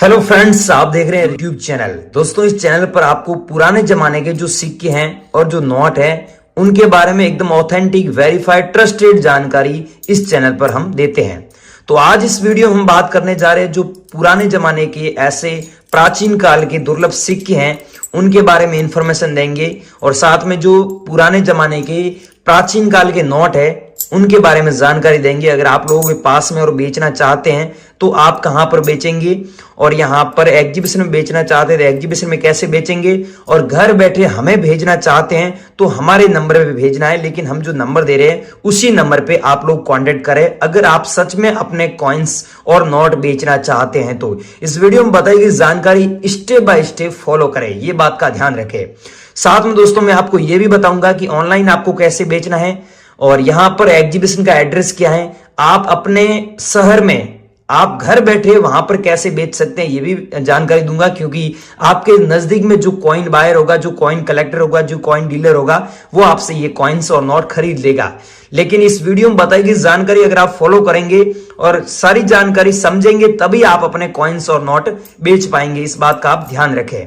Hello friends, आप देख रहे हैं यूट्यूब चैनल। दोस्तों, इस चैनल पर आपको पुराने जमाने के जो सिक्के हैं और जो नोट है उनके बारे में एकदम ऑथेंटिक, वेरीफाइड, ट्रस्टेड जानकारी इस चैनल पर हम देते हैं। तो आज इस वीडियो में हम बात करने जा रहे हैं जो पुराने जमाने के ऐसे प्राचीन काल के दुर्लभ सिक्के हैं उनके बारे में इंफॉर्मेशन देंगे, और साथ में जो पुराने जमाने के प्राचीन काल के नोट है उनके बारे में जानकारी देंगे। अगर आप लोगों के पास में और बेचना चाहते हैं तो आप कहां पर बेचेंगे, और यहां पर एग्जीबिशन में बेचना चाहते हैं तो एग्जीबिशन में कैसे बेचेंगे, और घर बैठे हमें भेजना चाहते हैं तो हमारे नंबर पे भेजना है। लेकिन हम जो नंबर दे रहे हैं उसी नंबर पे आप लोग कांटेक्ट करें अगर आप सच में अपने कॉइन्स और नोट बेचना चाहते हैं। तो इस वीडियो में बताई गई जानकारी स्टेप बाय स्टेप फॉलो करें, ये बात का ध्यान रखें। साथ में दोस्तों मैं आपको यह भी बताऊंगा कि ऑनलाइन आपको कैसे बेचना है, और यहां पर एग्जीबिशन का एड्रेस क्या है, आप अपने शहर में आप घर बैठे वहां पर कैसे बेच सकते हैं ये भी जानकारी दूंगा। क्योंकि आपके नजदीक में जो कॉइन बायर होगा, जो कॉइन कलेक्टर होगा, जो कॉइन डीलर होगा, वो आपसे ये कॉइन्स और नोट खरीद लेगा। लेकिन इस वीडियो में बताई गई जानकारी अगर आप फॉलो करेंगे और सारी जानकारी समझेंगे तभी आप अपने कॉइन्स और नोट बेच पाएंगे, इस बात का आप ध्यान रखें।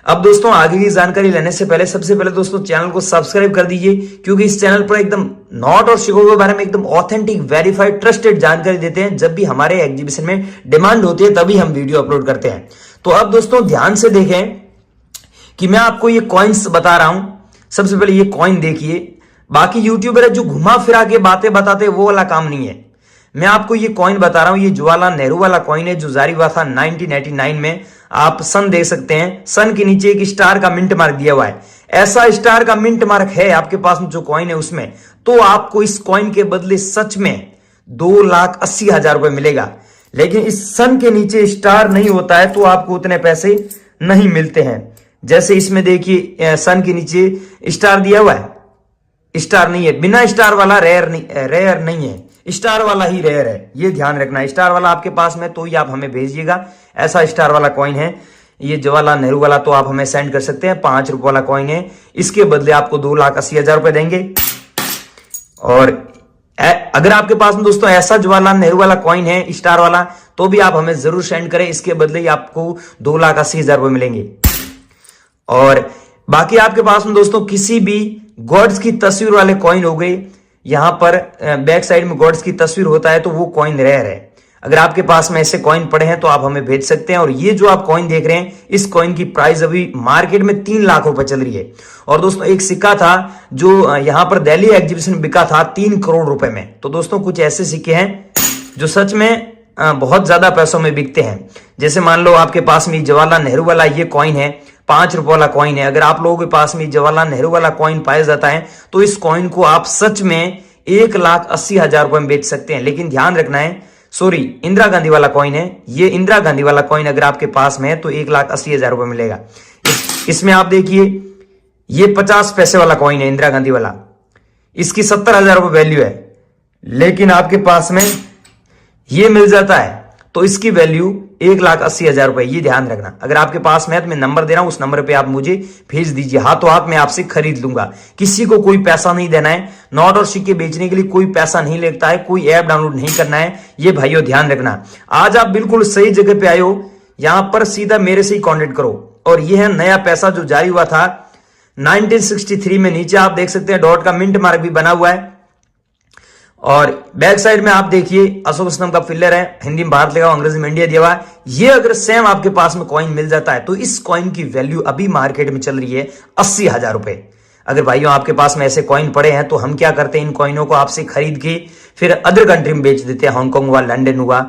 अब दोस्तों आगे की जानकारी लेने से पहले सबसे पहले दोस्तों चैनल को सब्सक्राइब कर दीजिए, क्योंकि इस चैनल पर एकदम नोट और सिक्कों के बारे में एकदम ऑथेंटिक, वेरीफाइड, ट्रस्टेड जानकारी देते हैं। जब भी हमारे एग्जीबिशन में डिमांड होती है तभी हम वीडियो अपलोड करते हैं। तो अब दोस्तों ध्यान से देखें कि मैं आपको ये कॉइन्स बता रहा हूं। सबसे पहले ये कॉइन देखिए। बाकी यूट्यूबर है जो घुमा फिरा के बातें बताते वो वाला काम नहीं है। मैं आपको ये कॉइन बता रहा हूं, ये जवाहरलाल नेहरू वाला कॉइन है जो जारी हुआ था 1989 में। आप सन देख सकते हैं, सन के नीचे एक स्टार का मिंट मार्क दिया हुआ है। ऐसा स्टार का मिंट मार्क है आपके पास में जो कॉइन है उसमें, तो आपको इस कॉइन के बदले सच में 2,80,000 रुपए मिलेगा। लेकिन इस सन के नीचे स्टार नहीं होता है तो आपको उतने पैसे नहीं मिलते हैं। जैसे इसमें देखिए सन के नीचे स्टार दिया हुआ है, स्टार नहीं है। बिना स्टार वाला रेयर नहीं है, स्टार वाला ही रेयर है, ये ध्यान रखना। स्टार वाला आपके पास में तो ही आप हमें भेजिएगा। ऐसा स्टार वाला कॉइन है ये जवाहरलाल नेहरू वाला, तो आप हमें सेंड कर सकते हैं। 5 रुपए वाला कॉइन है, इसके बदले आपको 2,80,000 रुपए देंगे। और अगर आपके पास में दोस्तों ऐसा जवाहरलाल नेहरू वाला कॉइन है स्टार वाला, तो भी आप हमें जरूर सेंड करें। इसके बदले ही आपको 2,80,000 रुपए मिलेंगे। और बाकी आपके पास में दोस्तों किसी भी गॉड्स की तस्वीर वाले कॉइन हो गए, यहां पर बैक साइड में गॉड्स की तस्वीर होता है तो वो कॉइन रेयर है। अगर आपके पास में ऐसे कॉइन पड़े हैं तो आप हमें भेज सकते हैं। और ये जो आप कॉइन देख रहे हैं, इस कॉइन की प्राइस अभी मार्केट में 3 लाख रुपए चल रही है। और दोस्तों एक सिक्का था जो यहां पर दिल्ली एग्जीबिशन में बिका था 3 करोड़ रुपए में। तो दोस्तों कुछ ऐसे सिक्के हैं जो सच में बहुत ज्यादा पैसों में बिकते हैं। जैसे मान लो आपके पास में जवाहरलाल नेहरू वाला ये कॉइन है, 5 रुपए वाला कॉइन है। अगर आप लोगों के पास में जवाहरलाल नेहरू वाला कॉइन पाया जाता है तो इस कॉइन को आप सच में 1,80,000 रुपए में बेच सकते हैं। लेकिन ध्यान रखना है, सॉरी, इंदिरा गांधी वाला कॉइन है ये। इंदिरा गांधी वाला कॉइन अगर आपके पास में है तो 1,80,000 रुपए मिलेगा। इसमें आप देखिए ये 50 पैसे वाला कॉइन है इंदिरा गांधी वाला, इसकी 70,000 रुपए वैल्यू है। लेकिन आपके पास में ये मिल जाता है तो इसकी वैल्यू 1,80,000 रुपए। ये ध्यान रखना। अगर आपके पास में है तो मैं नंबर दे रहा हूं, उस नंबर पे आप मुझे भेज दीजिए, हाथों हाथ मैं आपसे खरीद लूंगा। किसी को कोई पैसा नहीं देना है। नोट और सिक्के बेचने के लिए कोई पैसा नहीं लगता है, कोई ऐप डाउनलोड नहीं करना है, ये भाइयों ध्यान रखना। आज आप बिल्कुल सही जगह पे आए हो, यहां पर सीधा मेरे से ही कॉन्टेक्ट करो। और ये है नया पैसा जो जारी हुआ था 1963 में। नीचे आप देख सकते हैं डॉट का मिंट मार्क भी बना हुआ है। और बैक साइड में आप देखिए अशोक स्तंभ का पिलर है, हिंदी में भारत लिखा हुआ, अंग्रेजी में इंडिया दिया हुआ है। ये अगर सेम आपके पास में कॉइन मिल जाता है तो इस कॉइन की वैल्यू अभी मार्केट में चल रही है 80,000 रुपए। अगर भाइयों आपके पास में ऐसे कॉइन पड़े हैं तो हम क्या करते हैं, इन कॉइनों को आपसे खरीद के फिर अदर कंट्री में बेच देते हैं। हांगकांग हुआ, लंदन हुआ,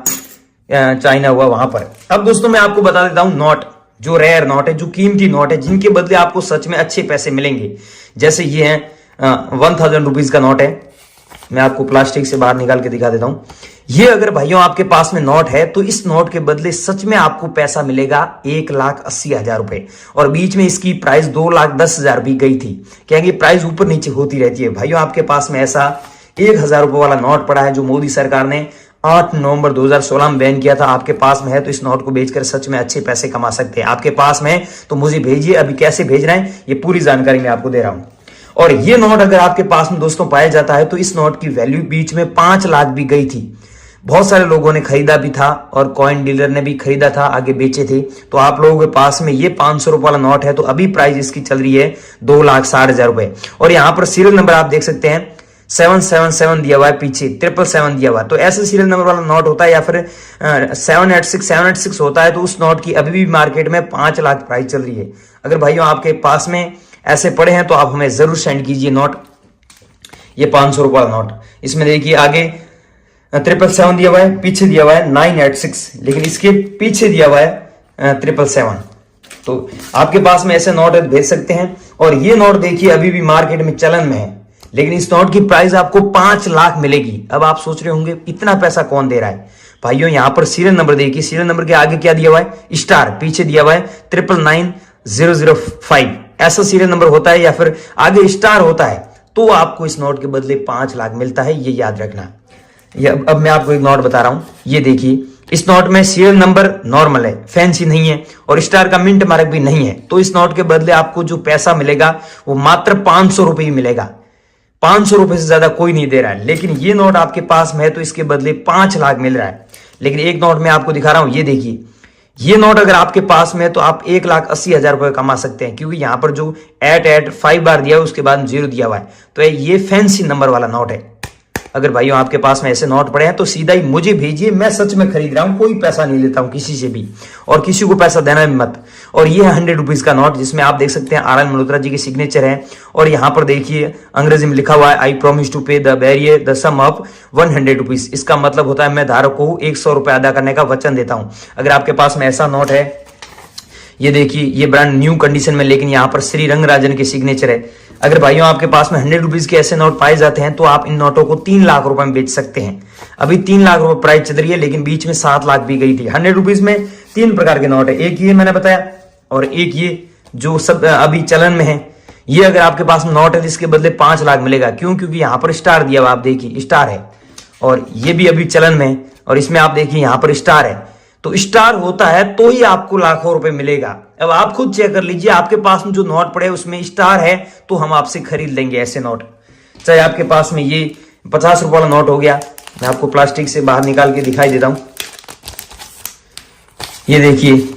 चाइना हुआ, वहां पर। अब दोस्तों मैं आपको बता देता हूं नोट, जो रेयर नोट है, जो कीमती नोट है, जिनके बदले आपको सच में अच्छे पैसे मिलेंगे। जैसे ये है 1,000 रुपीज का नोट है। मैं आपको प्लास्टिक से बाहर निकाल के दिखा देता हूं। ये अगर भाइयों आपके पास में नोट है तो इस नोट के बदले सच में आपको पैसा मिलेगा 1,80,000 रुपए। और बीच में इसकी प्राइस 2,10,000 भी गई थी, क्योंकि प्राइस ऊपर नीचे होती रहती है। भाइयों आपके पास में ऐसा 1,000 रुपए वाला नोट पड़ा है जो मोदी सरकार ने 8 नवंबर 2016 में बैन किया था। आपके पास में है तो इस नोट को बेचकर सच में अच्छे पैसे कमा सकते हैं। आपके पास में है तो मुझे भेजिए। अभी कैसे भेजना है ये पूरी जानकारी मैं आपको दे रहा हूं। और ये नोट अगर आपके पास में दोस्तों पाया जाता है तो इस नोट की वैल्यू बीच में 5 लाख भी गई थी। बहुत सारे लोगों ने खरीदा भी था और कॉइन डीलर ने भी खरीदा था, आगे बेचे थे। तो आप लोगों के पास में ये 500 रुपए वाला नोट है, तो अभी प्राइस इसकी चल रही है 2,60,000 रुपए। और यहाँ पर सीरियल नंबर आप देख सकते हैं 777 दिया हुआ है, पीछे 777 दिया हुआ है। तो ऐसे सीरियल नंबर वाला नोट होता है या फिर 786 होता है, तो उस नोट की अभी भी मार्केट में 5 लाख प्राइस चल रही है। अगर भाइयों आपके पास में ऐसे पड़े हैं तो आप हमें जरूर सेंड कीजिए नोट। ये 500 रुपए वाला नोट, इसमें देखिए आगे 777 दिया हुआ है, पीछे दिया हुआ है 986, लेकिन इसके पीछे दिया हुआ है 777। तो आपके पास में ऐसे नोट भेज सकते हैं। और ये नोट देखिए अभी भी मार्केट में चलन में है, लेकिन इस नोट की प्राइस आपको 5 लाख मिलेगी। अब आप सोच रहे होंगे इतना पैसा कौन दे रहा है। भाइयों यहाँ पर सीरियल नंबर देखिए, सीरियल नंबर के आगे क्या दिया हुआ है, स्टार, पीछे दिया हुआ है 999005। ऐसा सीरियल नंबर होता है या फिर आगे स्टार होता है तो आपको इस नोट के बदले 5 लाख मिलता है, ये याद रखना। अब मैं आपको एक नोट बता रहा हूं, ये देखिए इस नोट में सीरियल नंबर नॉर्मल है, फैंसी नहीं है, और स्टार का मिंट मार्क भी नहीं है। तो इस नोट के बदले आपको जो पैसा मिलेगा वो मात्र 500 रुपए ही मिलेगा। 500 रुपए से ज्यादा कोई नहीं दे रहा है। लेकिन ये नोट आपके पास में है तो इसके बदले 5 लाख मिल रहा है। लेकिन एक नोट मैं आपको दिखा रहा हूं, ये देखिए, ये नोट अगर आपके पास में है तो आप 1,80,000 रुपए कमा सकते हैं, क्योंकि यहां पर जो 8 बार दिया है उसके बाद 0 दिया हुआ है। तो ये फैंसी नंबर वाला नोट है। अगर भाइयों आपके पास में ऐसे नोट पड़े हैं तो सीधा ही मुझे भेजिए, मैं सच में खरीद रहा हूं, कोई पैसा नहीं लेता हूं किसी से भी, और किसी को पैसा देना भी मत। और ये है 100 रुपीज का नोट, जिसमें आप देख सकते हैं RL मल्होत्रा जी की सिग्नेचर है। और यहां पर देखिए अंग्रेजी में लिखा हुआ है, I promise to pay the bearer the sum of 100 rupees. इसका मतलब होता है मैं धारक को 100 रुपए अदा करने का वचन देता हूं। अगर आपके पास में ऐसा नोट है, ये देखिए, ये ब्रांड न्यू कंडीशन में, लेकिन यहाँ पर श्री रंगराजन की सिग्नेचर है। अगर भाइयों आपके पास में 100 रुपीज के ऐसे नोट पाए जाते हैं तो आप इन नोटों को 3 लाख रुपए में बेच सकते हैं। अभी 3 लाख रुपए प्राइस चल रही है, लेकिन बीच में 7 लाख भी गई थी। 100 रुपीज में 3 प्रकार के नोट है, एक ये मैंने बताया और एक ये जो सब अभी चलन में है। ये अगर आपके पास में नोट है इसके बदले 5 लाख मिलेगा। क्यों? क्योंकि यहाँ पर स्टार दिया हुआ, आप देखिए स्टार है, और ये भी अभी चलन में है, और इसमें आप देखिए यहाँ पर स्टार है। तो स्टार होता है तो ही आपको लाखों रुपए मिलेगा। अब आप खुद चेक कर लीजिए, आपके पास में जो नोट पड़े उसमें स्टार है तो हम आपसे खरीद लेंगे ऐसे नोट। चाहे आपके पास में ये 50 रुपए वाला नोट हो गया, मैं आपको प्लास्टिक से बाहर निकाल के दिखाई देता हूं। ये देखिए,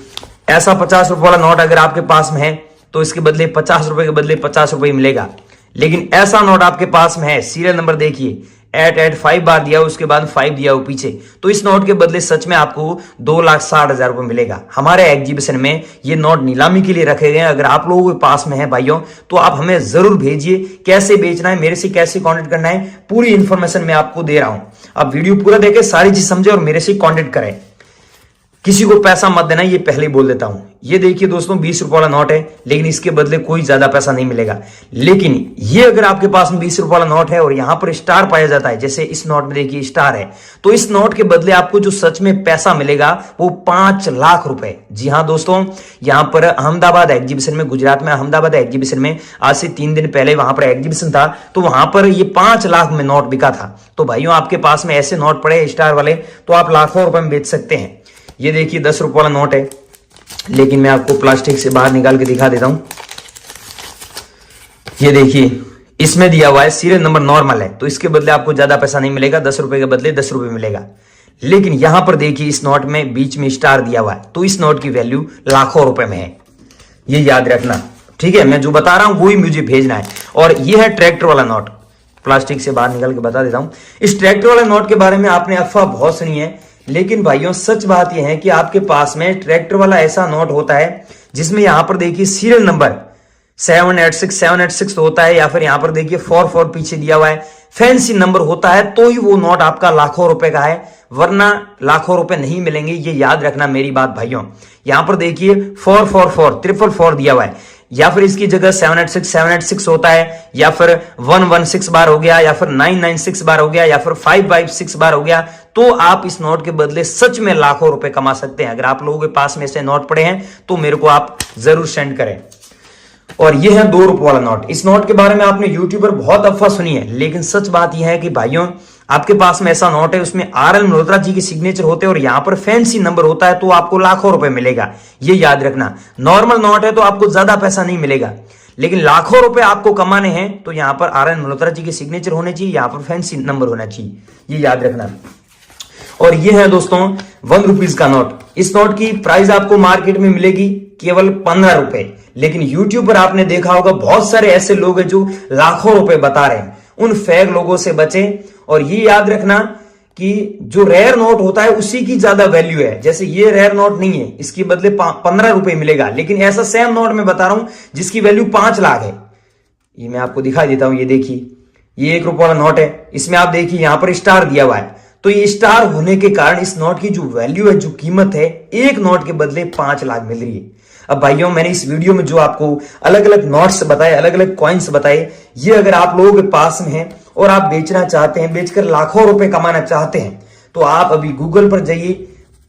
ऐसा 50 रुपए वाला नोट अगर आपके पास में है तो इसके बदले 50 रुपए के बदले 50 रुपए मिलेगा। लेकिन ऐसा नोट आपके पास में है, सीरियल नंबर देखिए 885 बार दिया, उसके बाद 5 दिया हो पीछे, तो इस नोट के बदले सच में आपको 2,60,000 रुपए मिलेगा। हमारे एग्जीबिशन में ये नोट नीलामी के लिए रखे गए हैं। अगर आप लोगों के पास में है भाइयों तो आप हमें जरूर भेजिए। कैसे बेचना है, मेरे से कैसे कांटेक्ट करना है, पूरी इंफॉर्मेशन मैं आपको दे रहा हूं। आप वीडियो पूरा देखें, सारी चीज समझे और मेरे से कांटेक्ट करें। किसी को पैसा मत देना, ये पहले ही बोल देता हूं। ये देखिए दोस्तों 20 रुपए वाला नोट है, लेकिन इसके बदले कोई ज्यादा पैसा नहीं मिलेगा। लेकिन ये अगर आपके पास में 20 रुपए वाला नोट है और यहां पर स्टार पाया जाता है, जैसे इस नोट में देखिए स्टार है, तो इस नोट के बदले आपको जो सच में पैसा मिलेगा वो 5 लाख रुपए। जी हां दोस्तों, यहां पर अहमदाबाद एग्जीबिशन में, गुजरात में अहमदाबाद एग्जीबिशन में आज से 3 दिन पहले वहां पर एग्जीबिशन था, तो वहां पर ये 5 लाख में नोट बिका था। तो भाइयों आपके पास में ऐसे नोट पड़े स्टार वाले तो आप लाखों रुपए में बेच सकते हैं। ये देखिए 10 रुपए वाला नोट है, लेकिन मैं आपको प्लास्टिक से बाहर निकाल के दिखा देता हूं। ये देखिए, इसमें दिया हुआ है सीरियल नंबर नॉर्मल है, तो इसके बदले आपको ज्यादा पैसा नहीं मिलेगा, 10 रुपए के बदले 10 रुपए मिलेगा। लेकिन यहां पर देखिए इस नोट में बीच में स्टार दिया हुआ है, तो इस नोट की वैल्यू लाखों रुपए में है। ये याद रखना, ठीक है? मैं जो बता रहा हूं वही मुझे भेजना है। और ये है ट्रैक्टर वाला नोट, प्लास्टिक से बाहर निकाल के बता देता हूं। इस ट्रैक्टर वाले नोट के बारे में आपने अफवाह बहुत सुनी है, लेकिन भाइयों सच बात यह है कि आपके पास में ट्रैक्टर वाला ऐसा नोट होता है जिसमें यहां पर देखिए सीरियल नंबर 786 होता है, या फिर यहां पर देखिए 44 पीछे दिया हुआ है, फैंसी नंबर होता है, तो ही वो नोट आपका लाखों रुपए का है, वरना लाखों रुपए नहीं मिलेंगे। ये याद रखना मेरी बात भाइयों। यहां पर देखिए 444 दिया हुआ है, या फिर इसकी जगह 786 होता है, या फिर 116 बार हो गया, या फिर 996 बार हो गया, या फिर 556 बार हो गया, तो आप इस नोट के बदले सच में लाखों रुपए कमा सकते हैं। अगर आप लोगों के पास में ऐसे नोट पड़े हैं तो मेरे को आप जरूर सेंड करें। और ये है 2 रुपए वाला नोट। इस नोट के बारे में आपने यूट्यूब पर बहुत अफवाह सुनी है, लेकिन सच बात यह है कि भाइयों आपके पास में ऐसा नोट है, उसमें RL मल्होत्रा जी की सिग्नेचर होते हैं और यहां पर फैंसी नंबर होता है, तो आपको लाखों रुपए मिलेगा। ये याद रखना। नॉर्मल नोट है तो आपको ज्यादा पैसा नहीं मिलेगा, लेकिन लाखों रुपए आपको कमाने हैं तो यहां पर RL मल्होत्रा जी की सिग्नेचर होने चाहिए, यहां पर फैंसी नंबर होना चाहिए। ये याद रखना। और ये है दोस्तों 1 रुपीज का नोट। इस नोट की प्राइस आपको मार्केट में मिलेगी केवल 15 रुपए, लेकिन यूट्यूब पर आपने देखा होगा बहुत सारे ऐसे लोग हैं जो लाखों रुपए बता रहे हैं। उन फेक लोगों से बचें और ये याद रखना कि जो रेयर नोट होता है उसी की ज्यादा वैल्यू है। जैसे ये रेयर नोट नहीं है, इसके बदले 15 रुपए मिलेगा, लेकिन ऐसा सेम नोट मैं बता रहा हूं जिसकी वैल्यू 5 लाख है। ये मैं आपको दिखाई देता हूं, ये देखिए, ये 1 रुपये वाला नोट है, इसमें आप देखिए यहां पर स्टार दिया हुआ है। तो ये स्टार होने के कारण इस नोट की जो वैल्यू है, जो कीमत है, एक नोट के बदले 5 लाख मिल रही है। अब भाइयों, मैंने इस वीडियो में जो आपको अलग अलग नोट्स बताए, अलग अलग कॉइन्स बताए, ये अगर आप लोगों के पास में है और आप बेचना चाहते हैं, बेचकर लाखों रुपए कमाना चाहते हैं, तो आप अभी गूगल पर जाइए,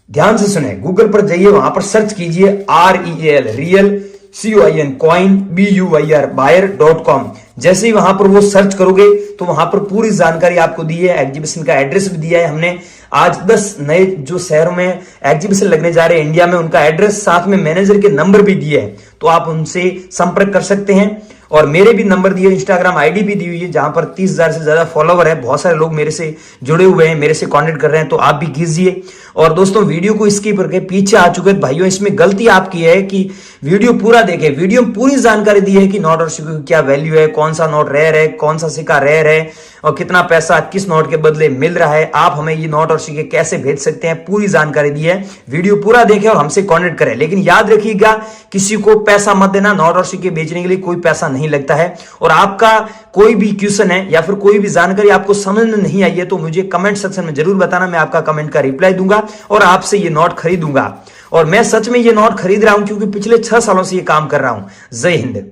ध्यान से सुने, गूगल पर जाइए, वहां पर सर्च कीजिए REAL, real COIN, coin BUYR, buyer.com। जैसे ही वहां पर वो सर्च करोगे तो वहां पर पूरी जानकारी आपको दी है। एग्जीबिशन का एड्रेस भी दिया है हमने। आज 10 नए जो शहरों में एग्जीबिशन लगने जा रहे हैं इंडिया में, उनका एड्रेस, साथ में मैनेजर के नंबर भी दिए हैं, तो आप उनसे संपर्क कर सकते हैं। और मेरे भी नंबर दिए, इंस्टाग्राम ID भी दी हुई है, जहां पर 30,000 से ज्यादा फॉलोवर है। बहुत सारे लोग मेरे से जुड़े हुए हैं, मेरे से कांटेक्ट कर रहे हैं, तो आप भी कीजिए। और दोस्तों, वीडियो को स्किप करके पीछे आ चुके हैं भाइयों, इसमें गलती आपकी है कि वीडियो पूरा देखें। वीडियो में पूरी जानकारी दी है कि नोट और सिक्के की क्या वैल्यू है, कौन सा नोट रेयर है, कौन सा सिक्का रेयर है, और कितना पैसा किस नोट के बदले मिल रहा है, आप हमें ये नोट और सिक्के कैसे भेज सकते हैं, पूरी जानकारी दी है। वीडियो पूरा देखें और हमसे कांटेक्ट करें। लेकिन याद रखिएगा, किसी को पैसा मत देना। नोट और सिक्के बेचने के लिए कोई पैसा नहीं लगता है। और आपका कोई भी क्वेश्चन है या फिर कोई भी जानकारी आपको समझ में नहीं आई है, तो मुझे कमेंट सेक्शन में जरूर बताना, मैं आपका कमेंट का रिप्लाई दूंगा और आपसे ये नोट खरीदूंगा। और मैं सच में ये नोट खरीद रहा हूं क्योंकि पिछले 6 सालों से ये काम कर रहा हूं। जय हिंद।